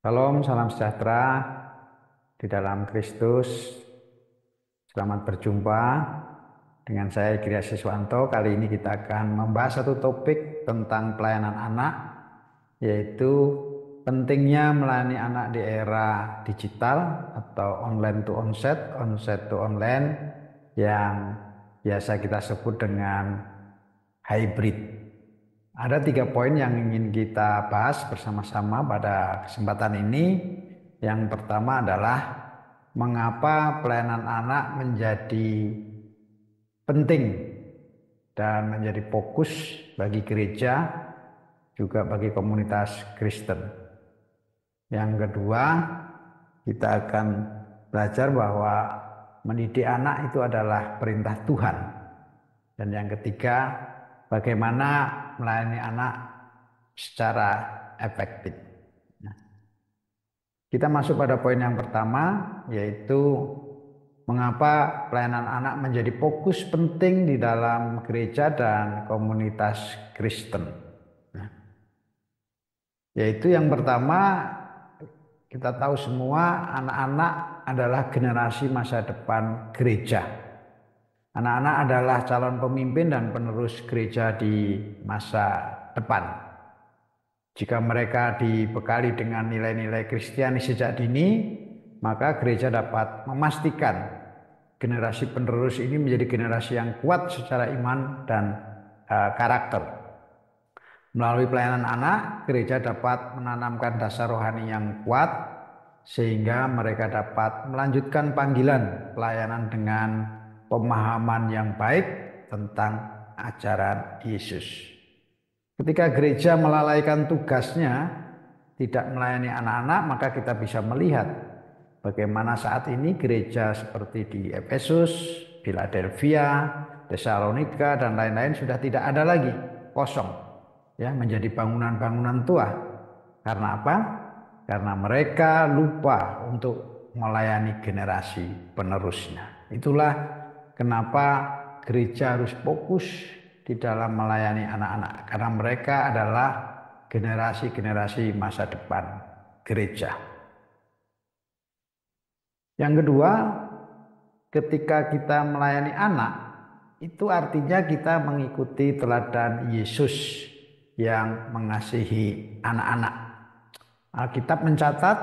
Salam, salam sejahtera di dalam Kristus. Selamat berjumpa dengan saya Giri Siswanto. Kali ini kita akan membahas satu topik tentang pelayanan anak, yaitu pentingnya melayani anak di era digital atau online to onset, onset to online, yang biasa kita sebut dengan hybrid. Ada 3 poin yang ingin kita bahas bersama-sama pada kesempatan ini. Yang pertama adalah mengapa pelayanan anak menjadi penting dan menjadi fokus bagi gereja, juga bagi komunitas Kristen. Yang kedua, kita akan belajar bahwa mendidik anak itu adalah perintah Tuhan. Dan yang ketiga, bagaimana melayani anak secara efektif. Nah, kita masuk pada poin yang pertama, yaitu mengapa pelayanan anak menjadi fokus penting di dalam gereja dan komunitas Kristen. Nah, yaitu yang pertama, kita tahu semua anak-anak adalah generasi masa depan gereja. Anak-anak adalah calon pemimpin dan penerus gereja di masa depan. Jika mereka dibekali dengan nilai-nilai Kristiani sejak dini, maka gereja dapat memastikan generasi penerus ini menjadi generasi yang kuat secara iman dan karakter. Melalui pelayanan anak, gereja dapat menanamkan dasar rohani yang kuat sehingga mereka dapat melanjutkan panggilan pelayanan dengan pemahaman yang baik tentang ajaran Yesus. Ketika gereja melalaikan tugasnya, tidak melayani anak-anak, maka kita bisa melihat bagaimana saat ini gereja seperti di Efesus, Philadelphia, Tesalonika, dan lain-lain sudah tidak ada lagi, kosong, ya, menjadi bangunan-bangunan tua. Karena apa? Karena mereka lupa untuk melayani generasi penerusnya. Itulah kenapa gereja harus fokus di dalam melayani anak-anak, karena mereka adalah generasi-generasi masa depan gereja. Yang kedua, ketika kita melayani anak, itu artinya kita mengikuti teladan Yesus yang mengasihi anak-anak. Alkitab mencatat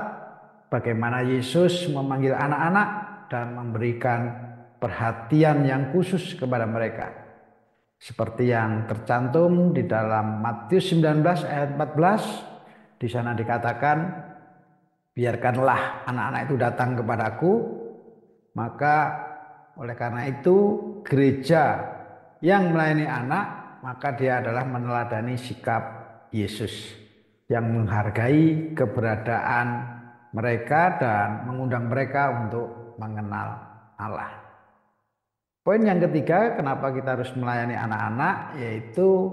bagaimana Yesus memanggil anak-anak dan memberikan perhatian yang khusus kepada mereka. Seperti yang tercantum di dalam Matius 19 ayat 14, di sana dikatakan, biarkanlah anak-anak itu datang kepadaku, maka oleh karena itu gereja yang melayani anak, maka dia adalah meneladani sikap Yesus yang menghargai keberadaan mereka dan mengundang mereka untuk mengenal Allah. Poin yang ketiga, kenapa kita harus melayani anak-anak, yaitu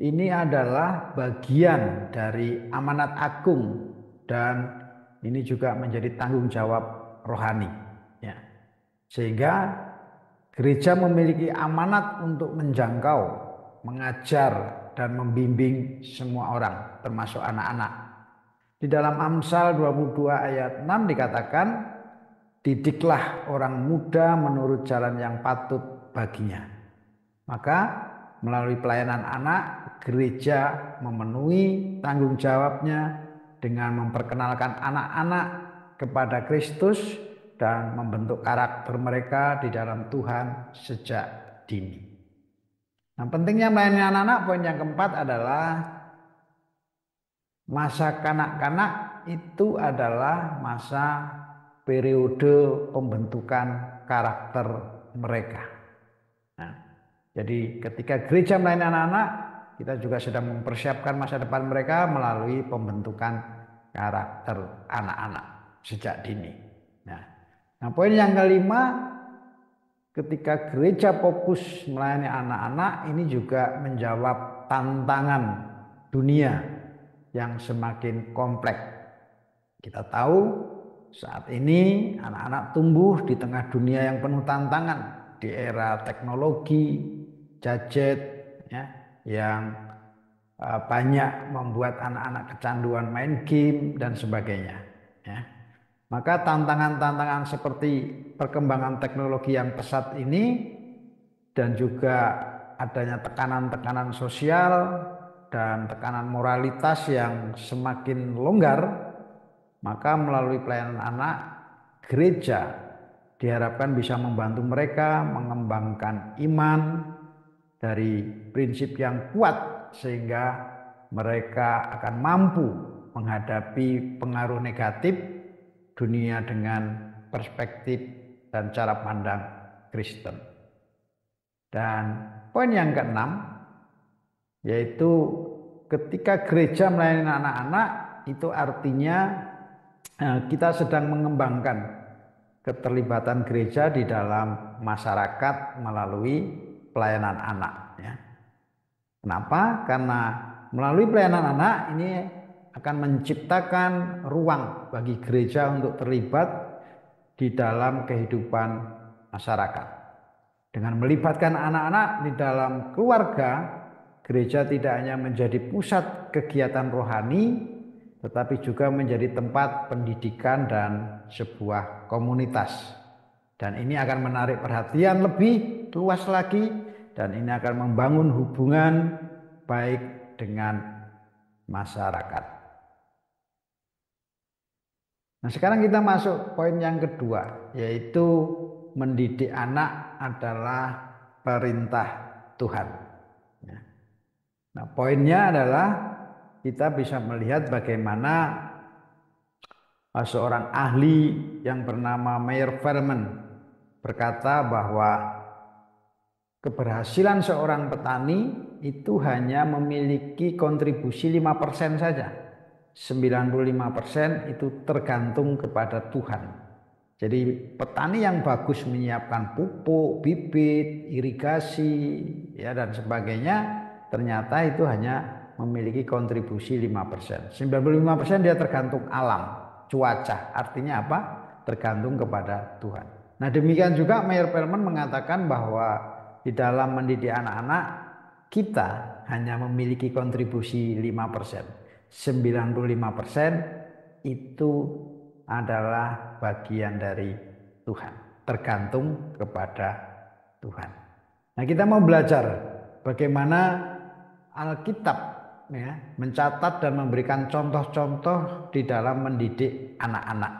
ini adalah bagian dari amanat agung dan ini juga menjadi tanggung jawab rohani. Ya. Sehingga gereja memiliki amanat untuk menjangkau, mengajar, dan membimbing semua orang, termasuk anak-anak. Di dalam Amsal 22 ayat 6 dikatakan, didiklah orang muda menurut jalan yang patut baginya. Maka melalui pelayanan anak, gereja memenuhi tanggung jawabnya dengan memperkenalkan anak-anak kepada Kristus dan membentuk karakter mereka di dalam Tuhan sejak dini. Nah, pentingnya melayani anak-anak, poin yang keempat adalah masa kanak-kanak itu adalah masa periode pembentukan karakter mereka. Nah, jadi ketika gereja melayani anak-anak, kita juga sedang mempersiapkan masa depan mereka melalui pembentukan karakter anak-anak sejak dini. Nah, poin yang kelima, ketika gereja fokus melayani anak-anak, ini juga menjawab tantangan dunia yang semakin kompleks. Kita tahu saat ini anak-anak tumbuh di tengah dunia yang penuh tantangan, di era teknologi, gadget, ya, yang banyak membuat anak-anak kecanduan main game dan sebagainya. Ya. Maka tantangan-tantangan seperti perkembangan teknologi yang pesat ini dan juga adanya tekanan-tekanan sosial dan tekanan moralitas yang semakin longgar, maka melalui pelayanan anak, gereja diharapkan bisa membantu mereka mengembangkan iman dari prinsip yang kuat sehingga mereka akan mampu menghadapi pengaruh negatif dunia dengan perspektif dan cara pandang Kristen. Dan poin yang keenam yaitu ketika gereja melayani anak-anak itu artinya kita sedang mengembangkan keterlibatan gereja di dalam masyarakat melalui pelayanan anak. Ya. Kenapa? Karena melalui pelayanan anak ini akan menciptakan ruang bagi gereja untuk terlibat di dalam kehidupan masyarakat. Dengan melibatkan anak-anak di dalam keluarga, gereja tidak hanya menjadi pusat kegiatan rohani, tetapi juga menjadi tempat pendidikan dan sebuah komunitas. Dan ini akan menarik perhatian lebih luas lagi, dan ini akan membangun hubungan baik dengan masyarakat. Nah, sekarang kita masuk poin yang kedua, yaitu mendidik anak adalah perintah Tuhan. Nah, poinnya adalah kita bisa melihat bagaimana seorang ahli yang bernama Meyer Ferman berkata bahwa keberhasilan seorang petani itu hanya memiliki kontribusi 5% saja. 95% itu tergantung kepada Tuhan. Jadi petani yang bagus menyiapkan pupuk, bibit, irigasi, ya dan sebagainya, ternyata itu hanya memiliki kontribusi 5%. 95% dia tergantung alam, cuaca. Artinya apa? Tergantung kepada Tuhan. Nah, demikian juga Meyer Perlman mengatakan bahwa di dalam mendidik anak-anak kita hanya memiliki kontribusi 5%. 95% itu adalah bagian dari Tuhan, tergantung kepada Tuhan. Nah, kita mau belajar bagaimana Alkitab ya, mencatat dan memberikan contoh-contoh di dalam mendidik anak-anak.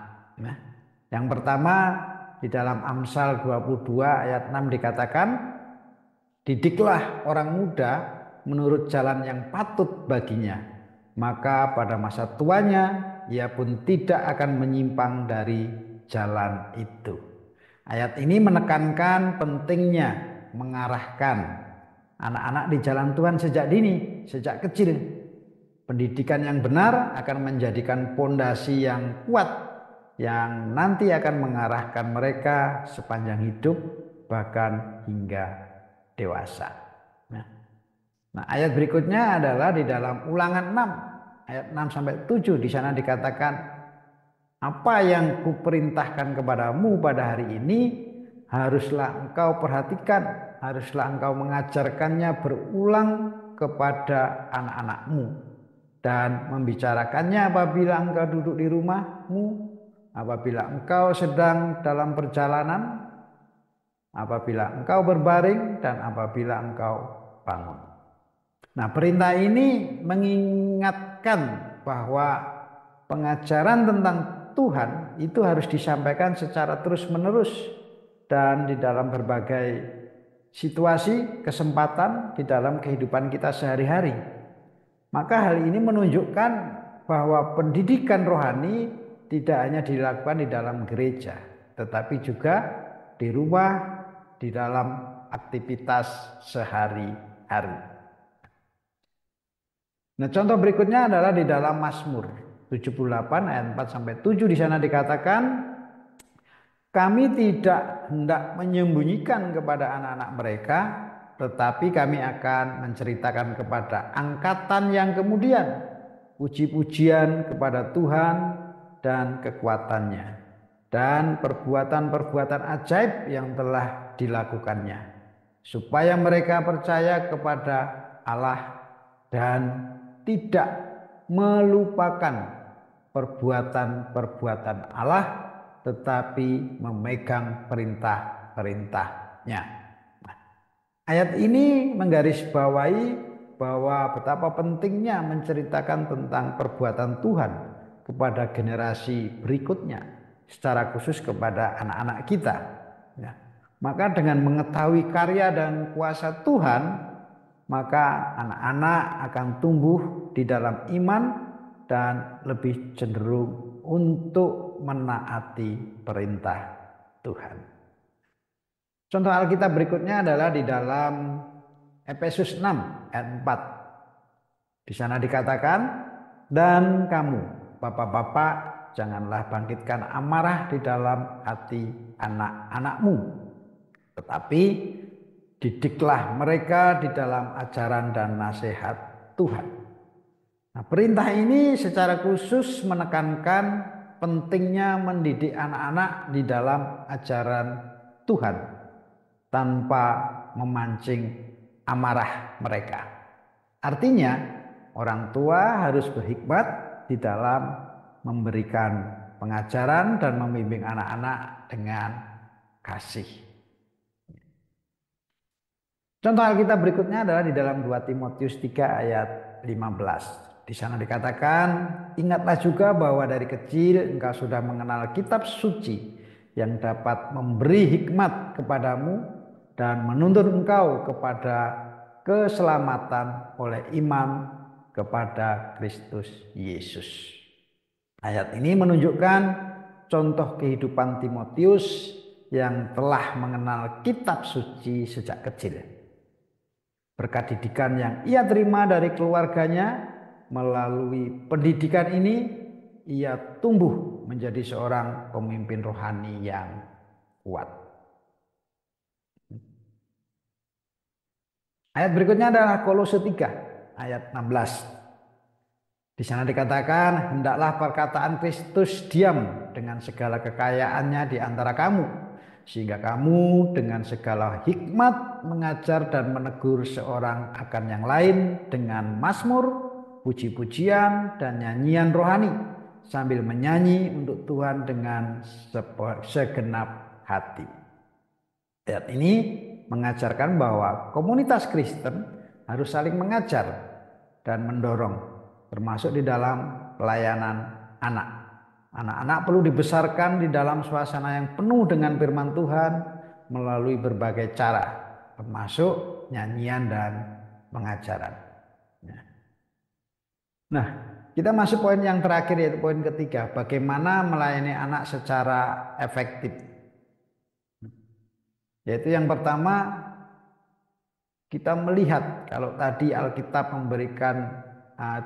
Nah, yang pertama di dalam Amsal 22 ayat 6 dikatakan, didiklah orang muda menurut jalan yang patut baginya, maka pada masa tuanya ia pun tidak akan menyimpang dari jalan itu. Ayat ini menekankan pentingnya mengarahkan anak-anak di jalan Tuhan sejak dini, sejak kecil. Pendidikan yang benar akan menjadikan pondasi yang kuat yang nanti akan mengarahkan mereka sepanjang hidup bahkan hingga dewasa. Nah, ayat berikutnya adalah di dalam Ulangan 6 ayat 6 sampai 7. Di sana dikatakan, apa yang kuperintahkan kepadamu pada hari ini haruslah engkau perhatikan, haruslah engkau mengajarkannya berulang kepada anak-anakmu dan membicarakannya apabila engkau duduk di rumahmu, apabila engkau sedang dalam perjalanan, apabila engkau berbaring, dan apabila engkau bangun. Nah, perintah ini mengingatkan bahwa pengajaran tentang Tuhan itu harus disampaikan secara terus-menerus dan di dalam berbagai situasi, kesempatan di dalam kehidupan kita sehari-hari. Maka hal ini menunjukkan bahwa pendidikan rohani tidak hanya dilakukan di dalam gereja, tetapi juga di rumah, di dalam aktivitas sehari-hari. Nah, contoh berikutnya adalah di dalam Mazmur 78 ayat 4 sampai 7. Di sana dikatakan, kami tidak hendak menyembunyikan kepada anak-anak mereka, tetapi kami akan menceritakan kepada angkatan yang kemudian puji-pujian kepada Tuhan dan kekuatannya dan perbuatan-perbuatan ajaib yang telah dilakukannya, supaya mereka percaya kepada Allah dan tidak melupakan perbuatan-perbuatan Allah, tetapi memegang perintah-perintahnya. Ayat ini menggarisbawahi bahwa betapa pentingnya menceritakan tentang perbuatan Tuhan kepada generasi berikutnya, secara khusus kepada anak-anak kita. Ya. Maka dengan mengetahui karya dan kuasa Tuhan, maka anak-anak akan tumbuh di dalam iman dan lebih cenderung untuk menaati perintah Tuhan. Contoh Alkitab berikutnya adalah di dalam Efesus 6 ayat 4. Di sana dikatakan, dan kamu bapak-bapak janganlah bangkitkan amarah di dalam hati anak-anakmu, tetapi didiklah mereka di dalam ajaran dan nasihat Tuhan. Nah, perintah ini secara khusus menekankan pentingnya mendidik anak-anak di dalam ajaran Tuhan tanpa memancing amarah mereka. Artinya, orang tua harus berhikmat di dalam memberikan pengajaran dan membimbing anak-anak dengan kasih. Contoh Alkitab berikutnya adalah di dalam 2 Timotius 3 ayat 15. Di sana dikatakan, ingatlah juga bahwa dari kecil engkau sudah mengenal kitab suci yang dapat memberi hikmat kepadamu dan menuntun engkau kepada keselamatan oleh iman kepada Kristus Yesus. Ayat ini menunjukkan contoh kehidupan Timotius yang telah mengenal kitab suci sejak kecil. Berkat didikan yang ia terima dari keluarganya, melalui pendidikan ini ia tumbuh menjadi seorang pemimpin rohani yang kuat. Ayat berikutnya adalah Kolose 3 ayat 16. Di sana dikatakan, hendaklah perkataan Kristus diam dengan segala kekayaannya di antara kamu, sehingga kamu dengan segala hikmat mengajar dan menegur seorang akan yang lain dengan mazmur, puji-pujian dan nyanyian rohani, sambil menyanyi untuk Tuhan dengan segenap hati. Ayat ini mengajarkan bahwa komunitas Kristen harus saling mengajar dan mendorong, termasuk di dalam pelayanan anak. Anak-anak perlu dibesarkan di dalam suasana yang penuh dengan firman Tuhan melalui berbagai cara, termasuk nyanyian dan pengajaran. Nah, kita masuk poin yang terakhir, yaitu poin ketiga, bagaimana melayani anak secara efektif. Yaitu yang pertama, kita melihat kalau tadi Alkitab memberikan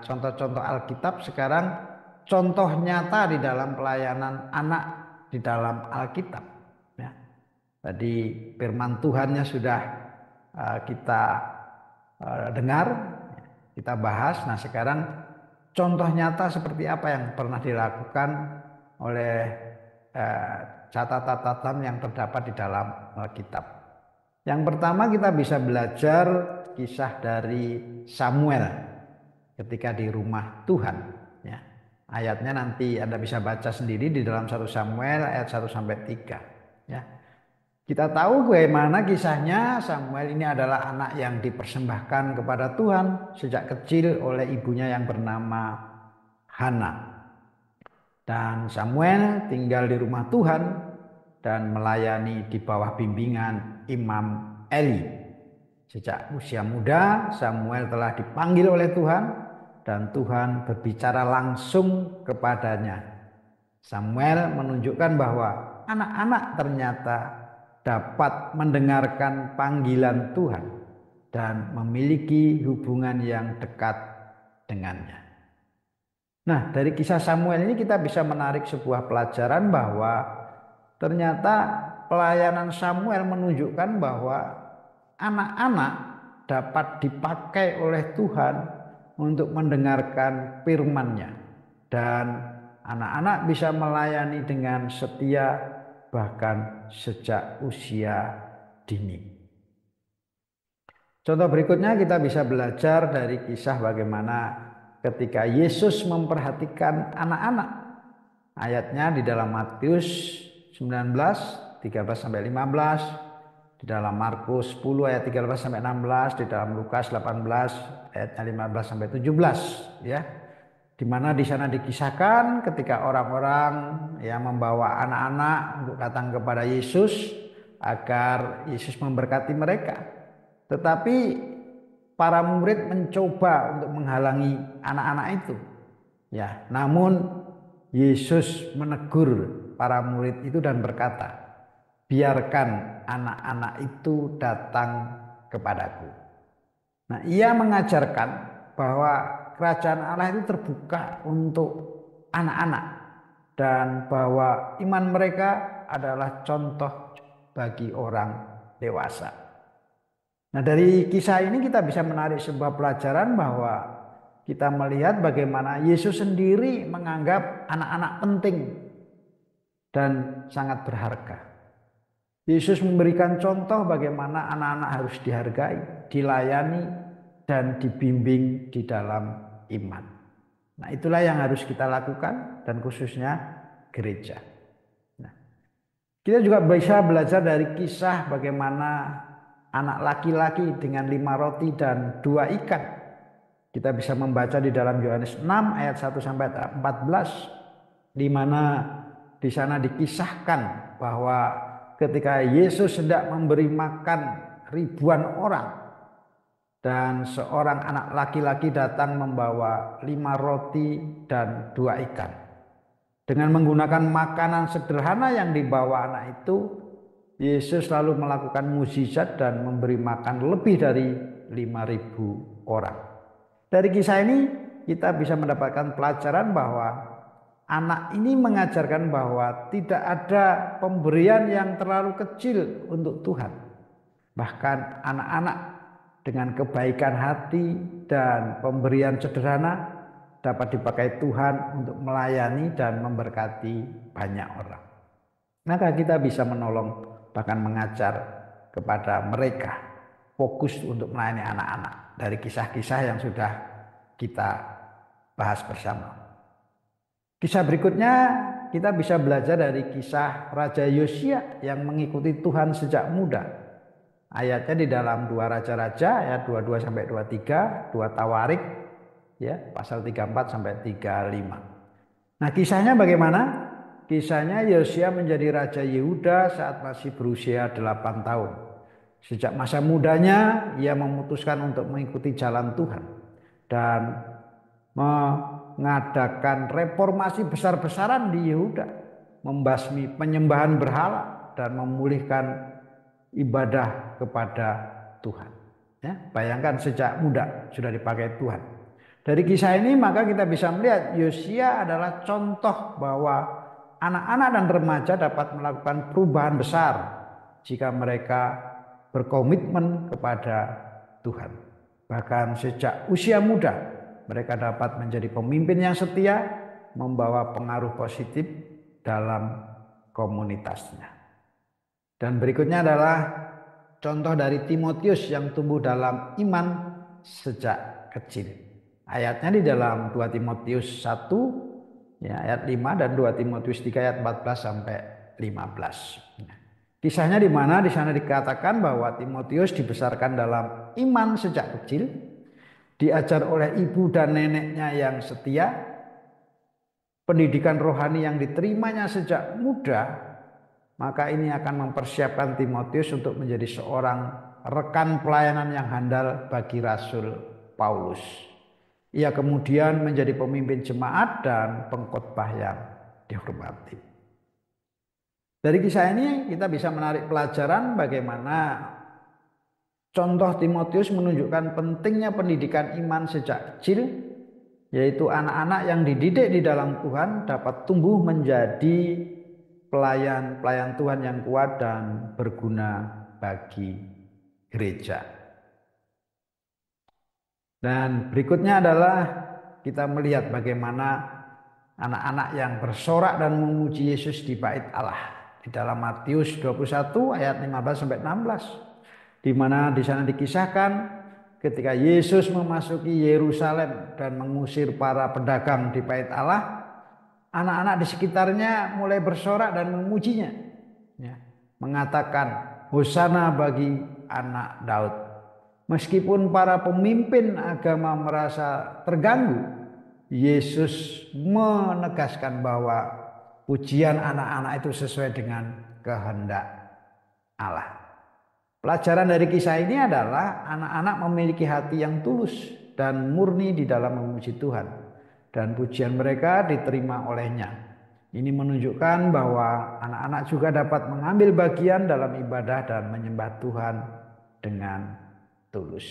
contoh-contoh Alkitab, sekarang contoh nyata di dalam pelayanan anak di dalam Alkitab. Ya. Tadi firman Tuhannya sudah kita dengar, kita bahas. Nah, sekarang contoh nyata seperti apa yang pernah dilakukan oleh catatan-catatan yang terdapat di dalam Alkitab. Yang pertama, kita bisa belajar kisah dari Samuel ketika di rumah Tuhan. Ya. Ayatnya nanti Anda bisa baca sendiri di dalam 1 Samuel ayat 1-3. Ya. Kita tahu bagaimana kisahnya. Samuel ini adalah anak yang dipersembahkan kepada Tuhan sejak kecil oleh ibunya yang bernama Hana. Dan Samuel tinggal di rumah Tuhan dan melayani di bawah bimbingan Imam Eli. Sejak usia muda, Samuel telah dipanggil oleh Tuhan dan Tuhan berbicara langsung kepadanya. Samuel menunjukkan bahwa anak-anak ternyata dapat mendengarkan panggilan Tuhan dan memiliki hubungan yang dekat dengannya. Nah, dari kisah Samuel ini kita bisa menarik sebuah pelajaran bahwa ternyata pelayanan Samuel menunjukkan bahwa anak-anak dapat dipakai oleh Tuhan untuk mendengarkan firman-Nya, dan anak-anak bisa melayani dengan setia bahkan sejak usia dini. Contoh berikutnya, kita bisa belajar dari kisah bagaimana ketika Yesus memperhatikan anak-anak. Ayatnya di dalam Matius 19 13 sampai 15, di dalam Markus 10 ayat 13 sampai 16, di dalam Lukas 18 ayatnya 15 sampai 17 ya. Di mana di sana dikisahkan ketika orang-orang yang membawa anak-anak untuk datang kepada Yesus agar Yesus memberkati mereka. Tetapi para murid mencoba untuk menghalangi anak-anak itu. Ya, namun Yesus menegur para murid itu dan berkata, "Biarkan anak-anak itu datang kepadaku." Nah, ia mengajarkan bahwa kerajaan Allah itu terbuka untuk anak-anak dan bahwa iman mereka adalah contoh bagi orang dewasa. Nah, dari kisah ini kita bisa menarik sebuah pelajaran bahwa kita melihat bagaimana Yesus sendiri menganggap anak-anak penting dan sangat berharga. Yesus memberikan contoh bagaimana anak-anak harus dihargai, dilayani, dan dibimbing di dalam iman. Nah, itulah yang harus kita lakukan dan khususnya gereja. Nah, kita juga bisa belajar dari kisah bagaimana anak laki-laki dengan 5 roti dan 2 ikan. Kita bisa membaca di dalam Yohanes 6 ayat 1 sampai 14, di mana di sana dikisahkan bahwa ketika Yesus hendak memberi makan ribuan orang dan seorang anak laki-laki datang membawa 5 roti dan 2 ikan. Dengan menggunakan makanan sederhana yang dibawa anak itu, Yesus lalu melakukan mukjizat dan memberi makan lebih dari 5.000 orang. Dari kisah ini kita bisa mendapatkan pelajaran bahwa anak ini mengajarkan bahwa tidak ada pemberian yang terlalu kecil untuk Tuhan. Bahkan anak-anak dengan kebaikan hati dan pemberian sederhana dapat dipakai Tuhan untuk melayani dan memberkati banyak orang. Maka kita bisa menolong bahkan mengajar kepada mereka fokus untuk melayani anak-anak dari kisah-kisah yang sudah kita bahas bersama. Kisah berikutnya kita bisa belajar dari kisah Raja Yosia yang mengikuti Tuhan sejak muda. Ayatnya di dalam 2 Raja-Raja ayat 22 sampai 23, 2 Tawarik ya, pasal 34 sampai 35. Nah, kisahnya bagaimana? Kisahnya Yosia menjadi raja Yehuda saat masih berusia 8 tahun. Sejak masa mudanya ia memutuskan untuk mengikuti jalan Tuhan dan mengadakan reformasi besar-besaran di Yehuda, membasmi penyembahan berhala dan memulihkan ibadah kepada Tuhan. Ya, bayangkan sejak muda sudah dipakai Tuhan. Dari kisah ini maka kita bisa melihat Yosia adalah contoh bahwa anak-anak dan remaja dapat melakukan perubahan besar jika mereka berkomitmen kepada Tuhan. Bahkan sejak usia muda mereka dapat menjadi pemimpin yang setia, membawa pengaruh positif dalam komunitasnya. Dan berikutnya adalah contoh dari Timotius yang tumbuh dalam iman sejak kecil. Ayatnya di dalam 2 Timotius 1 ya, ayat 5 dan 2 Timotius 3 ayat 14 sampai 15. Kisahnya di mana di sana dikatakan bahwa Timotius dibesarkan dalam iman sejak kecil, diajar oleh ibu dan neneknya yang setia, pendidikan rohani yang diterimanya sejak muda, maka ini akan mempersiapkan Timotius untuk menjadi seorang rekan pelayanan yang handal bagi Rasul Paulus. Ia kemudian menjadi pemimpin jemaat dan pengkhotbah yang dihormati. Dari kisah ini kita bisa menarik pelajaran bagaimana contoh Timotius menunjukkan pentingnya pendidikan iman sejak kecil, yaitu anak-anak yang dididik di dalam Tuhan dapat tumbuh menjadi pelayan-pelayan Tuhan yang kuat dan berguna bagi gereja. Dan berikutnya adalah kita melihat bagaimana anak-anak yang bersorak dan memuji Yesus di bait Allah. Di dalam Matius 21 ayat 15 sampai 16. Di mana di sana dikisahkan ketika Yesus memasuki Yerusalem dan mengusir para pedagang di Bait Allah, anak-anak di sekitarnya mulai bersorak dan memujinya, ya, mengatakan Hosana bagi anak Daud. Meskipun para pemimpin agama merasa terganggu, Yesus menegaskan bahwa pujian anak-anak itu sesuai dengan kehendak Allah. Pelajaran dari kisah ini adalah anak-anak memiliki hati yang tulus dan murni di dalam memuji Tuhan, dan pujian mereka diterima olehnya. Ini menunjukkan bahwa anak-anak juga dapat mengambil bagian dalam ibadah dan menyembah Tuhan dengan tulus.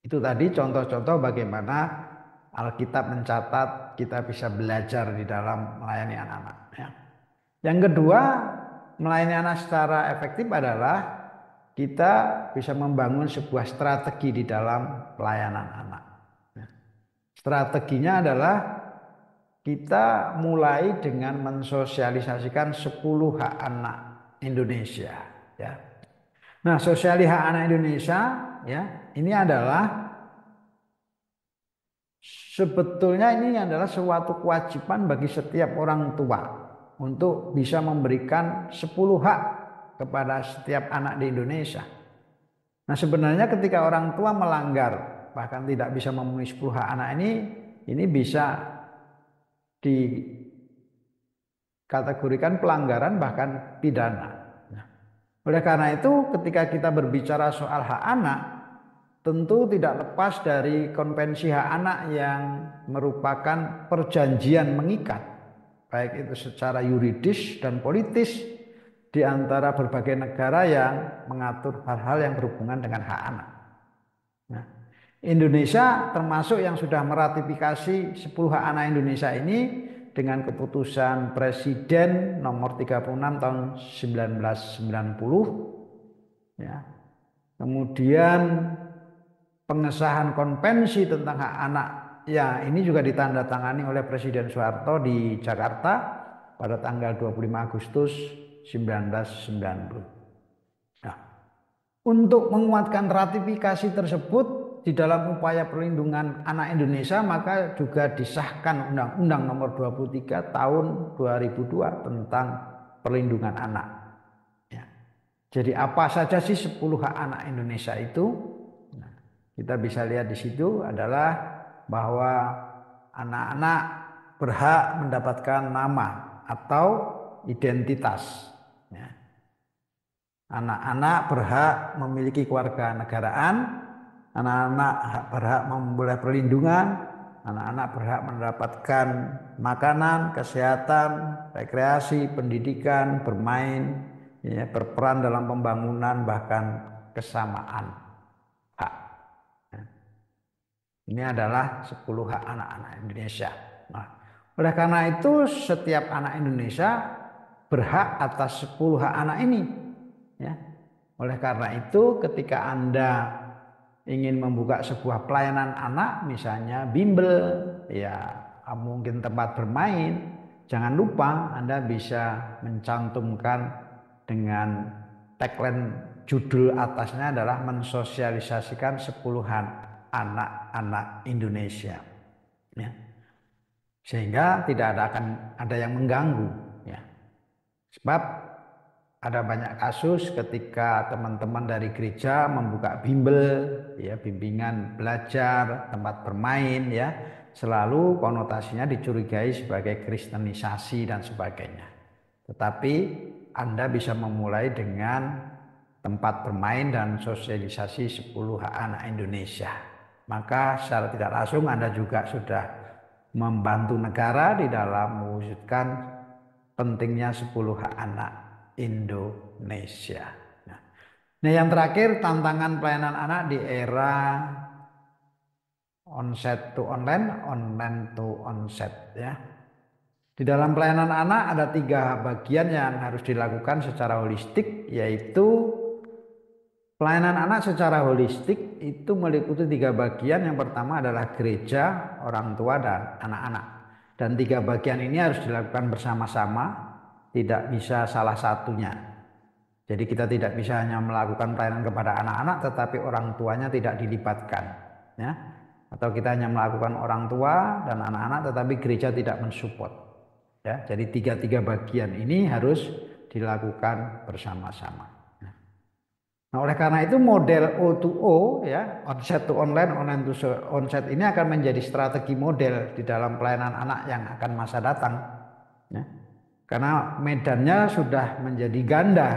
Itu tadi contoh-contoh bagaimana Alkitab mencatat kita bisa belajar di dalam melayani anak-anak. Yang kedua, melayani anak secara efektif adalah kita bisa membangun sebuah strategi di dalam pelayanan anak. Strateginya adalah kita mulai dengan mensosialisasikan 10 hak anak Indonesia. Ya. Nah, sosialisasi hak anak Indonesia, ya, ini adalah sebetulnya ini adalah suatu kewajiban bagi setiap orang tua untuk bisa memberikan 10 hak kepada setiap anak di Indonesia. Nah, sebenarnya ketika orang tua melanggar bahkan tidak bisa memenuhi 10 hak anak ini bisa dikategorikan pelanggaran bahkan pidana. Nah, oleh karena itu ketika kita berbicara soal hak anak, tentu tidak lepas dari konvensi hak anak yang merupakan perjanjian mengikat, baik itu secara yuridis dan politis, di antara berbagai negara yang mengatur hal-hal yang berhubungan dengan hak anak. Nah, Indonesia termasuk yang sudah meratifikasi 10 hak anak Indonesia ini dengan keputusan Presiden nomor 36 tahun 1990. Ya. Kemudian pengesahan konvensi tentang hak anak, ya, ini juga ditandatangani oleh Presiden Soeharto di Jakarta pada tanggal 25 Agustus 1990. Nah, untuk menguatkan ratifikasi tersebut di dalam upaya perlindungan anak Indonesia, maka juga disahkan Undang-Undang Nomor 23 Tahun 2002 tentang perlindungan anak. Ya. Jadi apa saja sih 10 hak anak Indonesia itu? Nah, kita bisa lihat di situ adalah bahwa anak-anak berhak mendapatkan nama atau identitas. Anak-anak berhak memiliki keluarga negaraan, anak-anak berhak memperoleh perlindungan, anak-anak berhak mendapatkan makanan, kesehatan, rekreasi, pendidikan, bermain, ya, berperan dalam pembangunan, bahkan kesamaan hak. Ini adalah 10 hak anak-anak Indonesia. Nah, oleh karena itu setiap anak Indonesia berhak atas 10 hak anak ini. Ya. Oleh karena itu ketika Anda ingin membuka sebuah pelayanan anak, misalnya bimbel, ya mungkin tempat bermain, jangan lupa Anda bisa mencantumkan dengan tagline judul atasnya adalah mensosialisasikan 10 hak anak-anak Indonesia. Ya. Sehingga tidak akan ada yang mengganggu. Ya. Sebab ada banyak kasus ketika teman-teman dari gereja membuka bimbel, ya, bimbingan belajar, tempat bermain, ya, selalu konotasinya dicurigai sebagai kristenisasi dan sebagainya. Tetapi Anda bisa memulai dengan tempat bermain dan sosialisasi 10 hak anak Indonesia. Maka secara tidak langsung Anda juga sudah membantu negara di dalam mewujudkan pentingnya 10 hak anak Indonesia. Nah, yang terakhir, tantangan pelayanan anak di era onset to online, online to onset, ya. Di dalam pelayanan anak ada 3 bagian yang harus dilakukan secara holistik, yaitu pelayanan anak secara holistik itu meliputi 3 bagian. Yang pertama adalah gereja, orang tua, dan anak-anak. Dan 3 bagian ini harus dilakukan bersama-sama, tidak bisa salah satunya. Jadi kita tidak bisa hanya melakukan pelayanan kepada anak-anak tetapi orang tuanya tidak dilibatkan, ya. Atau kita hanya melakukan orang tua dan anak-anak tetapi gereja tidak mensupport, ya. Jadi tiga bagian ini harus dilakukan bersama-sama. Nah, oleh karena itu model O2O, ya, onset to online, online to onset ini akan menjadi strategi model di dalam pelayanan anak yang akan masa datang, ya. Karena medannya sudah menjadi ganda.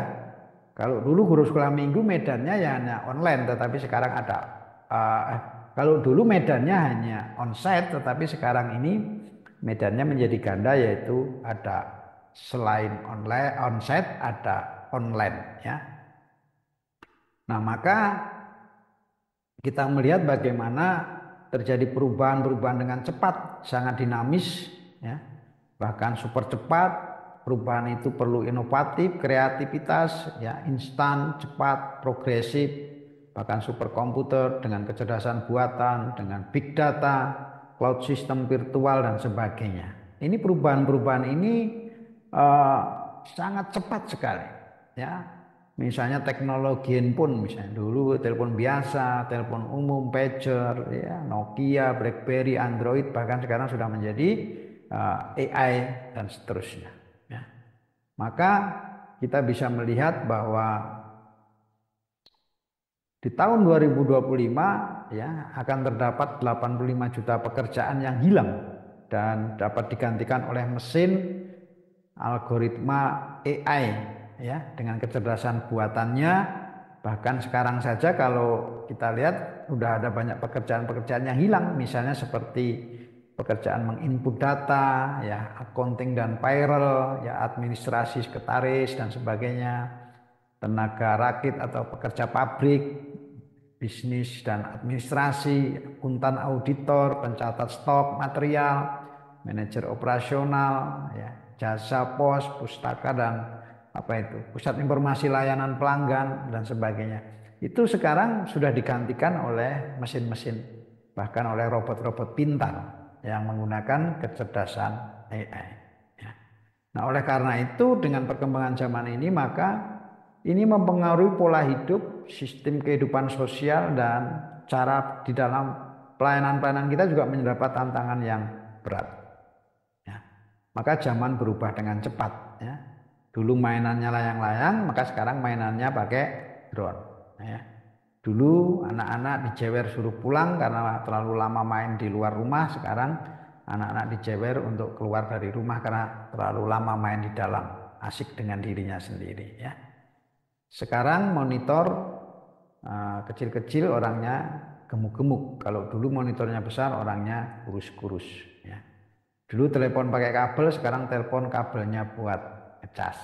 Kalau dulu guru sekolah minggu medannya ya hanya online, tetapi sekarang ada kalau dulu medannya hanya onsite, tetapi sekarang ini medannya menjadi ganda, yaitu ada selain online onsite ada online, ya. Nah, maka kita melihat bagaimana terjadi perubahan-perubahan dengan cepat, sangat dinamis, ya. Bahkan super cepat. Perubahan itu perlu inovatif, kreativitas, ya, instan, cepat, progresif, bahkan superkomputer dengan kecerdasan buatan, dengan big data, cloud system virtual dan sebagainya. Ini perubahan-perubahan ini sangat cepat sekali, ya. Misalnya teknologi handphone, misalnya dulu telepon biasa, telepon umum, pager, ya, Nokia, BlackBerry, Android, bahkan sekarang sudah menjadi AI dan seterusnya. Maka kita bisa melihat bahwa di tahun 2025 ya akan terdapat 85 juta pekerjaan yang hilang dan dapat digantikan oleh mesin algoritma AI, ya, dengan kecerdasan buatannya. Bahkan sekarang saja kalau kita lihat sudah ada banyak pekerjaan-pekerjaan yang hilang, misalnya seperti pekerjaan menginput data, ya, accounting dan payroll, ya, administrasi, sekretaris dan sebagainya, tenaga rakit atau pekerja pabrik, bisnis dan administrasi, akuntan auditor, pencatat stok material, manajer operasional, ya, jasa pos, pustaka dan pusat informasi layanan pelanggan dan sebagainya. Itu sekarang sudah digantikan oleh mesin-mesin, bahkan oleh robot-robot pintar yang menggunakan kecerdasan AI. Ya. Nah, oleh karena itu dengan perkembangan zaman ini maka ini mempengaruhi pola hidup, sistem kehidupan sosial dan cara di dalam pelayanan-pelayanan kita juga mendapat tantangan yang berat. Ya. Maka zaman berubah dengan cepat. Ya. Dulu mainannya layang-layang, maka sekarang mainannya pakai drone. Ya. Dulu anak-anak dijewer suruh pulang karena terlalu lama main di luar rumah. Sekarang anak-anak dijewer untuk keluar dari rumah karena terlalu lama main di dalam, asik dengan dirinya sendiri, ya. Sekarang monitor kecil-kecil orangnya gemuk-gemuk. Kalau dulu monitornya besar orangnya kurus-kurus, ya. Dulu telepon pakai kabel, sekarang telepon kabelnya buat ngecas.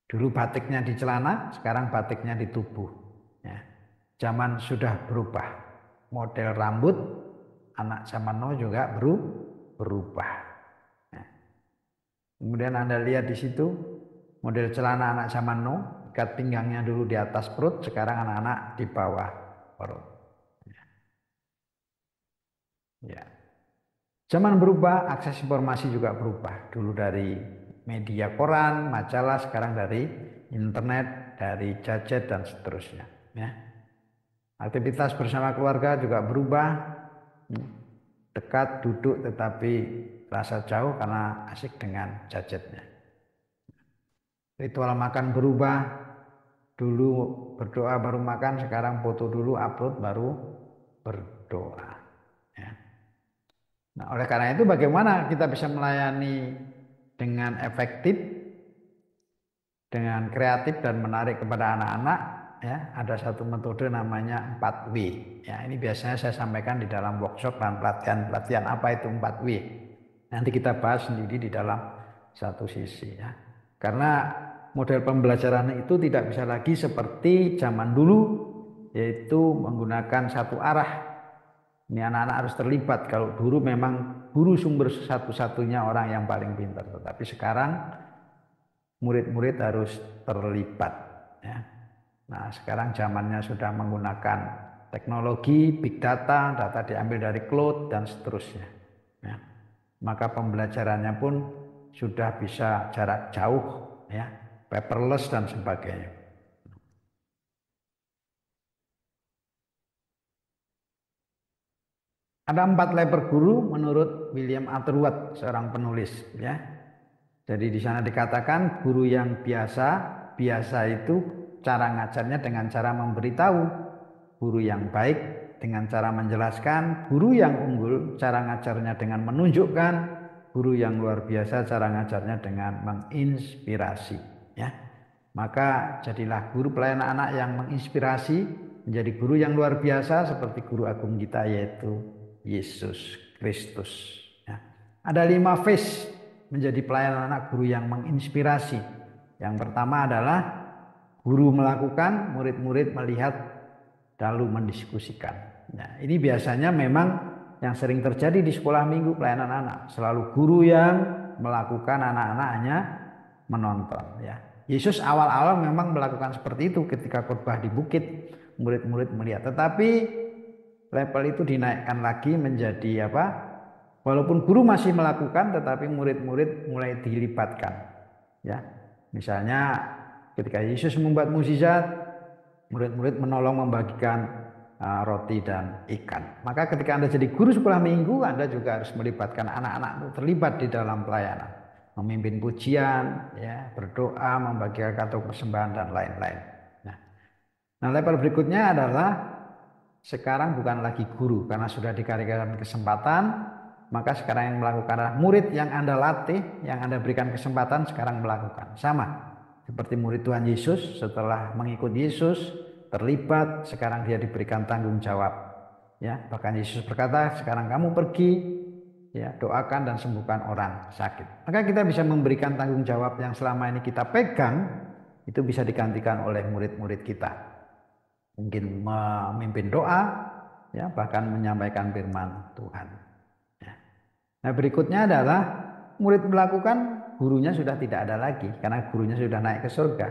Dulu batiknya di celana, sekarang batiknya di tubuh. Ya. Zaman sudah berubah, model rambut anak zaman now juga berubah. Ya. Kemudian Anda lihat di situ model celana anak zaman now, ikat pinggangnya dulu di atas perut, sekarang anak-anak di bawah perut. Ya. Zaman berubah, akses informasi juga berubah. Dulu dari media koran, majalah, sekarang dari internet, dari gadget dan seterusnya. Ya. Aktivitas bersama keluarga juga berubah, dekat duduk tetapi rasa jauh karena asik dengan gadgetnya. Ritual makan berubah, dulu berdoa baru makan, sekarang foto dulu upload baru berdoa. Ya. Nah, oleh karena itu bagaimana kita bisa melayani dengan efektif, dengan kreatif dan menarik kepada anak-anak, ya. Ada satu metode namanya 4W. Ya, ini biasanya saya sampaikan di dalam workshop dan pelatihan apa itu 4W. Nanti kita bahas sendiri di dalam satu sisi, ya. Karena model pembelajaran itu tidak bisa lagi seperti zaman dulu, yaitu menggunakan satu arah. Ini anak-anak harus terlibat. Kalau dulu memang guru sumber satu-satunya orang yang paling pintar, tetapi sekarang murid-murid harus terlibat, ya. Nah, sekarang zamannya sudah menggunakan teknologi, big data, data diambil dari cloud dan seterusnya, ya. Maka pembelajarannya pun sudah bisa jarak jauh, ya, paperless dan sebagainya. Ada 4 level guru menurut William Atterworth, seorang penulis, ya. Jadi di sana dikatakan guru yang biasa itu cara ngajarnya dengan cara memberitahu. Guru yang baik dengan cara menjelaskan, guru yang unggul cara ngajarnya dengan menunjukkan, guru yang luar biasa cara ngajarnya dengan menginspirasi, ya. Maka jadilah guru pelayanan anak yang menginspirasi, menjadi guru yang luar biasa seperti guru agung kita yaitu Yesus Kristus, ya. Ada 5 phase menjadi pelayanan anak guru yang menginspirasi. Yang pertama adalah guru melakukan, murid-murid melihat lalu mendiskusikan. Nah, ini biasanya memang yang sering terjadi di sekolah minggu pelayanan anak. Selalu guru yang melakukan, anak-anaknya menonton, ya. Yesus awal-awal memang melakukan seperti itu ketika khotbah di bukit, murid-murid melihat. Tetapi level itu dinaikkan lagi menjadi apa? Walaupun guru masih melakukan, tetapi murid-murid mulai dilibatkan, ya. Misalnya ketika Yesus membuat mukjizat, murid-murid menolong membagikan roti dan ikan. Maka ketika Anda jadi guru sekolah minggu, Anda juga harus melibatkan anak-anak untuk terlibat di dalam pelayanan, memimpin pujian, ya, berdoa, membagikan kartu persembahan dan lain-lain. Nah, level berikutnya adalah sekarang bukan lagi guru karena sudah diberikan kesempatan, maka sekarang yang melakukan adalah murid yang Anda latih, yang Anda berikan kesempatan sekarang melakukan. Sama seperti murid Tuhan Yesus, setelah mengikuti Yesus, terlibat, sekarang dia diberikan tanggung jawab, ya. Bahkan Yesus berkata, sekarang kamu pergi, ya, doakan dan sembuhkan orang sakit. Maka kita bisa memberikan tanggung jawab yang selama ini kita pegang, itu bisa digantikan oleh murid-murid kita. Mungkin memimpin doa, ya, bahkan menyampaikan firman Tuhan, ya. Nah, berikutnya adalah murid melakukan, gurunya sudah tidak ada lagi karena gurunya sudah naik ke surga.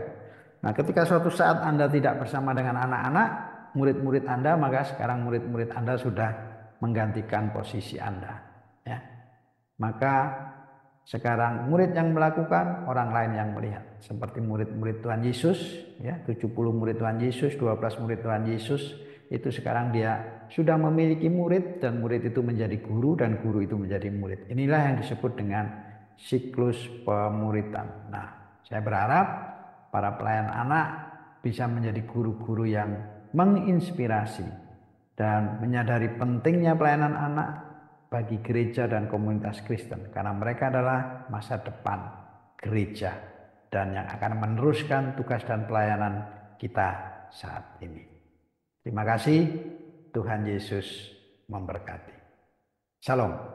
Nah, ketika suatu saat Anda tidak bersama dengan anak-anak, murid-murid Anda, maka sekarang murid-murid Anda sudah menggantikan posisi Anda, ya. Maka sekarang murid yang melakukan, orang lain yang melihat. Seperti murid-murid Tuhan Yesus, ya, 70 murid Tuhan Yesus, 12 murid Tuhan Yesus, itu sekarang dia sudah memiliki murid dan murid itu menjadi guru dan guru itu menjadi murid. Inilah yang disebut dengan siklus pemuridan. Nah, saya berharap para pelayan anak bisa menjadi guru-guru yang menginspirasi dan menyadari pentingnya pelayanan anak bagi gereja dan komunitas Kristen, karena mereka adalah masa depan gereja dan yang akan meneruskan tugas dan pelayanan kita saat ini. Terima kasih, Tuhan Yesus memberkati. Shalom.